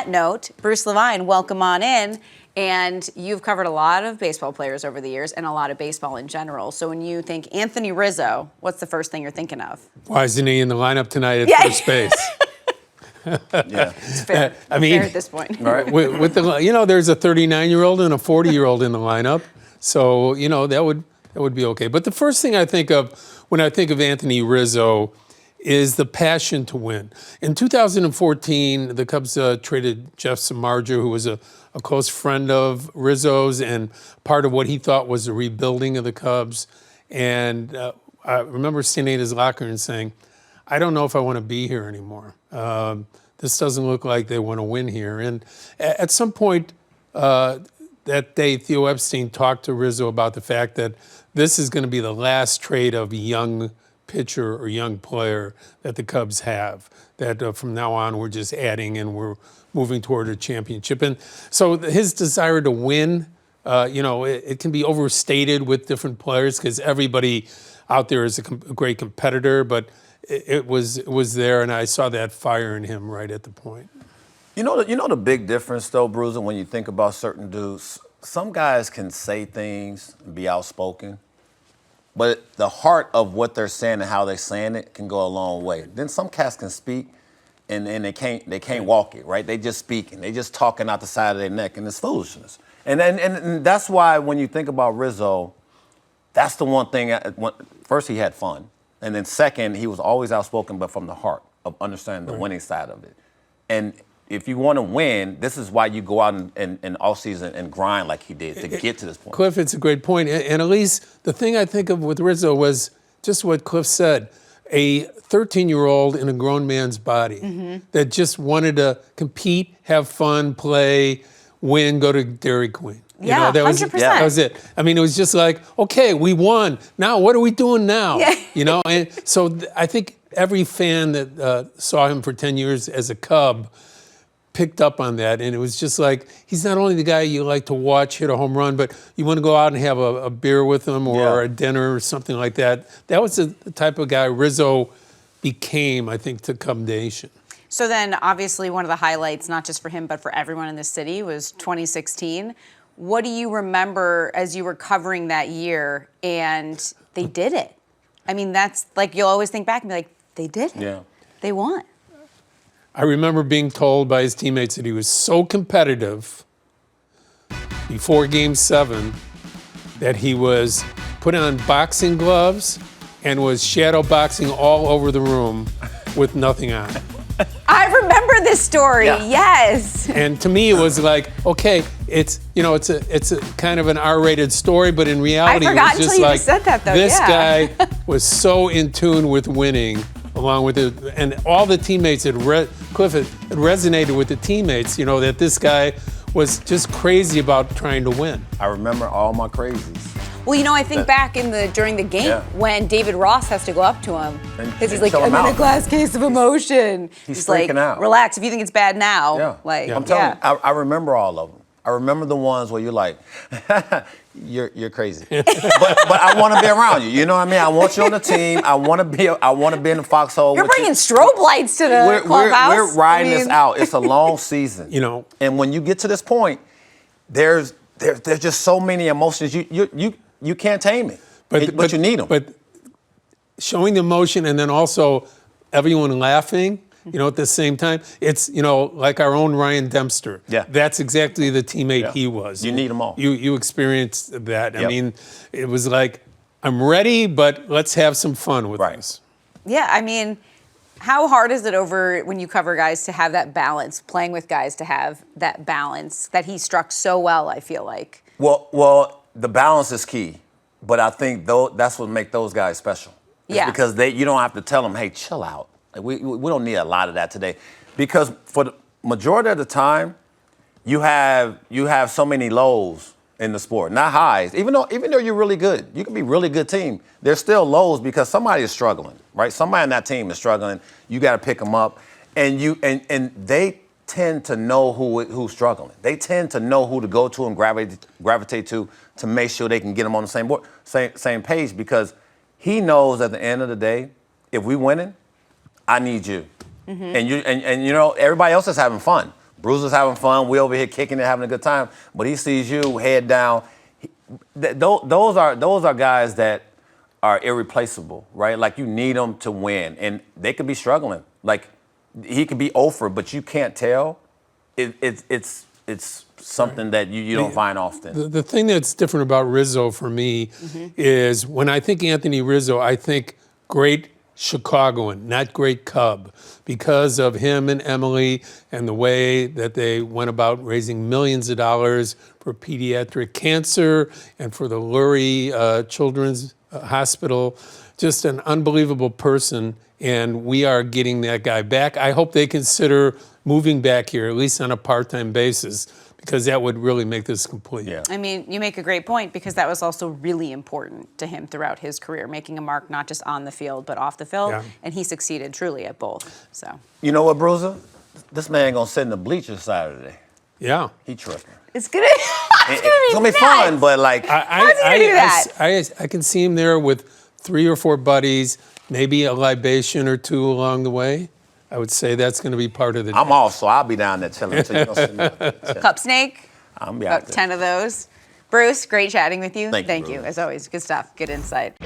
that note, Bruce Levine, welcome on in. And you've covered a lot of baseball players over the years and a lot of baseball in general. So when you think Anthony Rizzo, what's the first thing you're thinking of? Why isn't he in the lineup tonight at first base? Yeah, it's fair. I mean, fair at this point. Right. with the, there's a 39-year-old and a 40-year-old in the lineup, so that would be okay. But the first thing I think of when I think of Anthony Rizzo is the passion to win. In 2014, the Cubs traded Jeff Samardzija, who was a close friend of Rizzo's and part of what he thought was the rebuilding of the Cubs. And I remember standing in his locker and saying, I don't know if I want to be here anymore. This doesn't look like they want to win here. And at some point that day, Theo Epstein talked to Rizzo about the fact that this is going to be the last trade of a young pitcher or young player that the Cubs have, that from now on we're just adding and we're moving toward a championship. And so his desire to win, it can be overstated with different players because everybody out there is a great competitor, but it was there, and I saw that fire in him right at the point. You know the big difference, though, Bruiser, when you think about certain dudes, some guys can say things and be outspoken, but the heart of what they're saying and how they're saying it can go a long way. Then some cats can speak, and they can't walk it, right? They just speak, and they just talking out the side of their neck, and it's foolishness. And that's why when you think about Rizzo, that's the one thing. First, he had fun. And then second, he was always outspoken, but from the heart of understanding the winning side of it. And if you want to win, this is why you go out in off-season and grind like he did to get to this point. Cliff, it's a great point. And Elise, the thing I think of with Rizzo was just what Cliff said, a 13-year-old in a grown man's body that just wanted to compete, have fun, play, win, go to Dairy Queen. Yeah, 100%. That was it. I mean, it was just like, okay, we won. Now, what are we doing now? Yeah. And so I think every fan that saw him for 10 years as a Cub picked up on that. And it was just like, he's not only the guy you like to watch hit a home run, but you want to go out and have a beer with him or a dinner or something like that. That was the type of guy Rizzo became, I think, to Cub Nation. So then, obviously, one of the highlights, not just for him, but for everyone in this city, was 2016. What do you remember as you were covering that year and they did it? I mean, that's like, you'll always think back and be like, they did it. Yeah. They won. I remember being told by his teammates that he was so competitive before Game 7 that he was put on boxing gloves and was shadow boxing all over the room with nothing on. I remember this story. Yeah. Yes. And to me, it was like, okay, it's a kind of an R-rated story, but in reality, I forgot it was just until you like just said that, though. This Yeah. guy was so in tune with winning, along with it, and all the teammates Cliff had resonated with the teammates. That this guy was just crazy about trying to win. I remember all my crazies. Well, I think back during the game when David Ross has to go up to him because he's like, I'm in a glass case of emotion. He's like, freaking out. Relax. If you think it's bad now, I'm telling you, I remember all of them. I remember the ones where you're like, you're crazy, but I want to be around you. You know what I mean? I want you on the team. I want to be in the foxhole. You're bringing strobe lights to the clubhouse. We're riding this out. It's a long season. And when you get to this point, there's just so many emotions. You can't tame it, but you need them. But showing the emotion and then also everyone laughing, at the same time, it's, like our own Ryan Dempster. Yeah. That's exactly the teammate he was. You need them all. You experienced that. I mean, it was like, I'm ready, but let's have some fun with this. Yeah, I mean, how hard is it when you cover guys to have that balance, playing with guys to have that balance that he struck so well, I feel like? Well, the balance is key, but I think that's what makes those guys special. Because you don't have to tell them, hey, chill out. Like, we don't need a lot of that today. Because for the majority of the time, you have so many lows in the sport, not highs. Even though you're really good, you can be a really good team. There's still lows because somebody is struggling, right? Somebody on that team is struggling. You got to pick them up, and they tend to know who's struggling. They tend to know who to go to and gravitate to make sure they can get them on the same page, because he knows at the end of the day, if we winning, I need you. And everybody else is having fun. Bruiser's having fun. We over here kicking it, having a good time. But he sees you head down. Those are guys that are irreplaceable, right? Like you need them to win, and they could be struggling. Like he could be over, but you can't tell. It's something that you don't find often. The thing that's different about Rizzo for me is when I think Anthony Rizzo, I think great Chicagoan, not great Cub, because of him and Emily and the way that they went about raising millions of dollars for pediatric cancer and for the Lurie Children's Hospital. Just an unbelievable person, and we are getting that guy back. I hope they consider moving back here, at least on a part-time basis, because that would really make this complete. Yeah. I mean, you make a great point because that was also really important to him throughout his career, making a mark not just on the field but off the field, and he succeeded truly at both. So. You know what, Bruiser? This man gonna sit in the bleachers Saturday. Yeah. He tripping. It's gonna be fun, but like how's he gonna do that? I can see him there with 3 or 4 buddies, maybe a libation or 2 along the way. I would say that's going to be part of the. I'm off, so I'll be down there chilling. So you don't see me. Cup snake. I'm be out About there. 10 of those. Bruce, great chatting with you. Thank you, As always. Good stuff. Good insight.